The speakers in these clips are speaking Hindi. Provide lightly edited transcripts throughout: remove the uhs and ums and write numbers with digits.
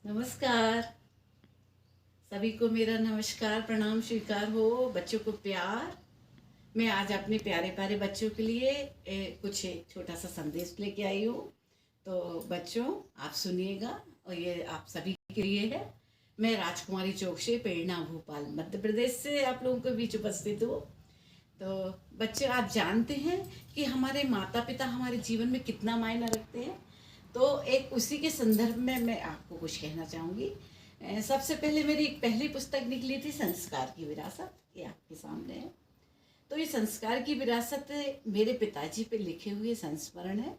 नमस्कार। सभी को मेरा नमस्कार प्रणाम स्वीकार हो। बच्चों को प्यार। मैं आज अपने प्यारे प्यारे बच्चों के लिए कुछ एक छोटा सा संदेश लेके आई हूँ। तो बच्चों आप सुनिएगा और ये आप सभी के लिए है। मैं राजकुमारी चौक से प्रेरणा भोपाल मध्य प्रदेश से आप लोगों के बीच उपस्थित हूँ। तो बच्चों आप जानते हैं कि हमारे माता पिता हमारे जीवन में कितना मायना रखते हैं। तो एक उसी के संदर्भ में मैं आपको कुछ कहना चाहूँगी। सबसे पहले मेरी एक पहली पुस्तक निकली थी संस्कार की विरासत, ये आपके सामने है। तो ये संस्कार की विरासत मेरे पिताजी पे लिखे हुए संस्मरण है।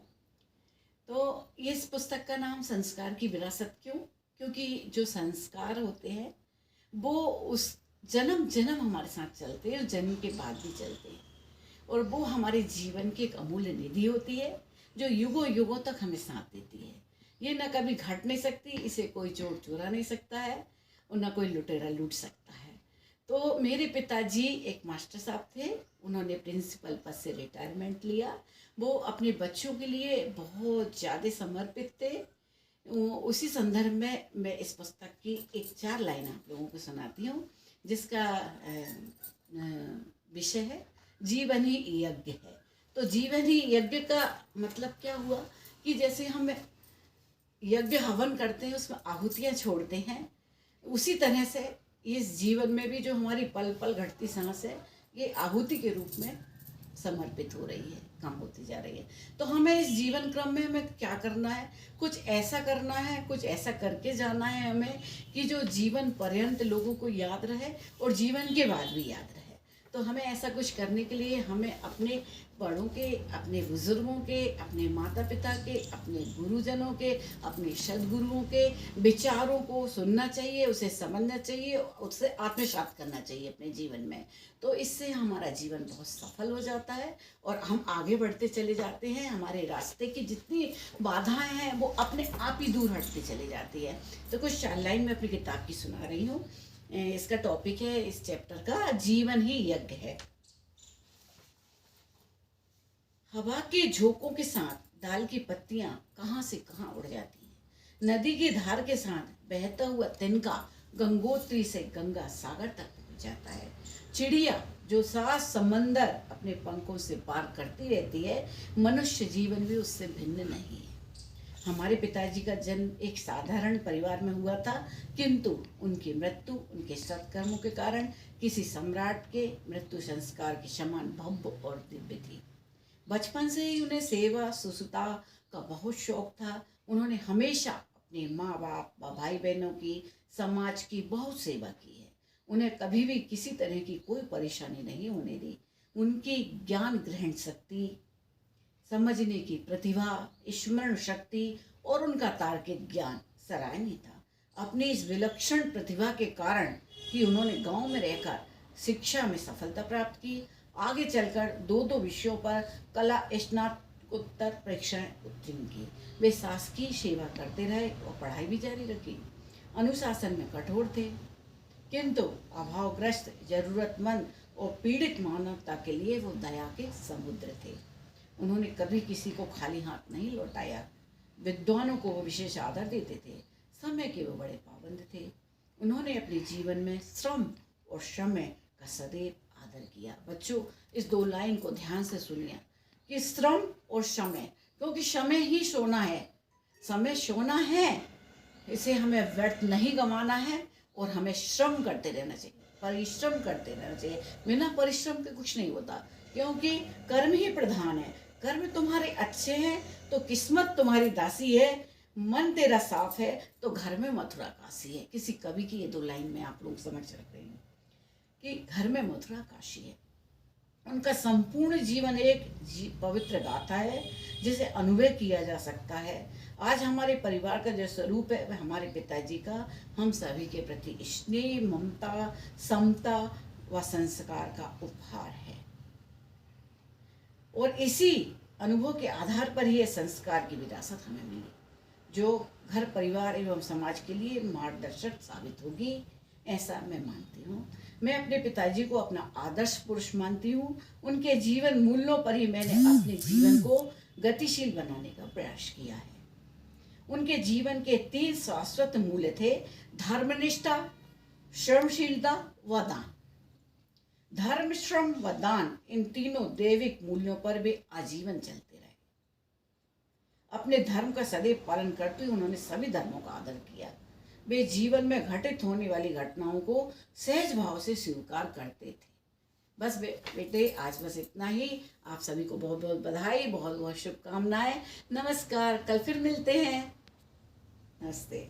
तो इस पुस्तक का नाम संस्कार की विरासत क्यों? क्योंकि जो संस्कार होते हैं वो उस जन्म जन्म हमारे साथ चलते हैं और जन्म के बाद भी चलते हैं। और वो हमारे जीवन की एक अमूल्य निधि होती है जो युगों युगों तक हमें साथ देती है। ये ना कभी घट नहीं सकती, इसे कोई चोर चुरा नहीं सकता है और ना कोई लुटेरा लूट सकता है। तो मेरे पिताजी एक मास्टर साहब थे, उन्होंने प्रिंसिपल पद से रिटायरमेंट लिया। वो अपने बच्चों के लिए बहुत ज़्यादा समर्पित थे। उसी संदर्भ में मैं इस पुस्तक की एक 4 लाइन आप लोगों को सुनाती हूँ, जिसका विषय है जीवन ही यज्ञ है। तो जीवन ही यज्ञ का मतलब क्या हुआ कि जैसे हम यज्ञ हवन करते हैं, उसमें आहुतियाँ छोड़ते हैं, उसी तरह से इस जीवन में भी जो हमारी पल पल घटती सांस है ये आहुति के रूप में समर्पित हो रही है, कम होती जा रही है। तो हमें इस जीवन क्रम में हमें क्या करना है, कुछ ऐसा करना है, कुछ ऐसा करके जाना है हमें कि जो जीवन पर्यंत लोगों को याद रहे और जीवन के बाद भी याद रहे। तो हमें ऐसा कुछ करने के लिए हमें अपने बड़ों के, अपने बुजुर्गों के, अपने माता पिता के, अपने गुरुजनों के, अपने सदगुरुओं के विचारों को सुनना चाहिए, उसे समझना चाहिए, उससे आत्मसात करना चाहिए अपने जीवन में। तो इससे हमारा जीवन बहुत सफल हो जाता है और हम आगे बढ़ते चले जाते हैं। हमारे रास्ते की जितनी बाधाएं हैं वो अपने आप ही दूर हटती चली जाती है। तो कुछ 4 लाइन में अपनी किताब की सुना रही हूँ। इसका टॉपिक है इस चैप्टर का जीवन ही यज्ञ है। हवा के झोंकों के साथ दाल की पत्तियां कहां से कहां उड़ जाती हैं। नदी की धार के साथ बहता हुआ तिनका गंगोत्री से गंगा सागर तक पहुंच जाता है। चिड़िया जो 7 समंदर अपने पंखों से पार करती रहती है, मनुष्य जीवन भी उससे भिन्न नहीं है। हमारे पिताजी का जन्म एक साधारण परिवार में हुआ था, किंतु उनकी मृत्यु उनके सत्कर्मों के कारण किसी सम्राट के मृत्यु संस्कार के समान भव्य और दिव्य थी। बचपन से ही उन्हें सेवा सुसुता का बहुत शौक था। उन्होंने हमेशा अपने माँ बाप व भाई बहनों की, समाज की बहुत सेवा की है। उन्हें कभी भी किसी तरह की कोई परेशानी नहीं होने दी। उनकी ज्ञान ग्रहण शक्ति, समझने की प्रतिभा, स्मरण शक्ति और उनका तार्किक ज्ञान सराहनीय था। अपनी इस विलक्षण प्रतिभा के कारण कि उन्होंने गांव में रहकर शिक्षा में सफलता प्राप्त की, आगे चलकर 2 विषयों पर कला स्नातकोत्तर परीक्षाएं उत्तीर्ण की। वे शासकीय सेवा करते रहे और पढ़ाई भी जारी रखी। अनुशासन में कठोर थे, किंतु अभावग्रस्त, जरूरतमंद और पीड़ित मानवता के लिए वो दया के समुद्र थे। उन्होंने कभी किसी को खाली हाथ नहीं लौटाया। विद्वानों को वो विशेष आदर देते थे। समय के वो बड़े पाबंद थे। उन्होंने अपने जीवन में श्रम और समय का सदैव आदर किया। बच्चों इस 2 लाइन को ध्यान से सुनिए कि श्रम और समय, क्योंकि समय ही सोना है, समय सोना है, इसे हमें व्यर्थ नहीं गंवाना है और हमें श्रम करते रहना चाहिए, परिश्रम करते रहना चाहिए। बिना परिश्रम के कुछ नहीं होता, क्योंकि कर्म ही प्रधान है। कर्म तुम्हारे अच्छे हैं तो किस्मत तुम्हारी दासी है, मन तेरा साफ है तो घर में मथुरा काशी है। किसी कवि की ये 2 लाइन में आप लोग समझ सकते हैं कि घर में मथुरा काशी है। उनका संपूर्ण जीवन एक पवित्र गाथा है जिसे अनुभव किया जा सकता है। आज हमारे परिवार का जो स्वरूप है वह हमारे पिताजी का हम सभी के प्रति स्नेह, ममता, समता व संस्कार का उपहार है। और इसी अनुभव के आधार पर ही यह संस्कार की विरासत हमें मिली, जो घर परिवार एवं समाज के लिए मार्गदर्शक साबित होगी, ऐसा मैं मानती हूँ। मैं अपने पिताजी को अपना आदर्श पुरुष मानती हूँ। उनके जीवन मूल्यों पर ही मैंने अपने जीवन को गतिशील बनाने का प्रयास किया है। उनके जीवन के 3 शाश्वत मूल्य थे: धर्मनिष्ठा, श्रमशीलता व दान। धर्म, श्रम व दान, इन तीनों दैविक मूल्यों पर वे आजीवन चलते रहे। अपने धर्म का सदैव पालन करते हुए उन्होंने सभी धर्मों का आदर किया। वे जीवन में घटित होने वाली घटनाओं को सहज भाव से स्वीकार करते थे। बस बेटे, आज बस इतना ही। आप सभी को बहुत बहुत बधाई, बहुत बहुत शुभकामनाएं। नमस्कार, कल फिर मिलते हैं। नमस्ते।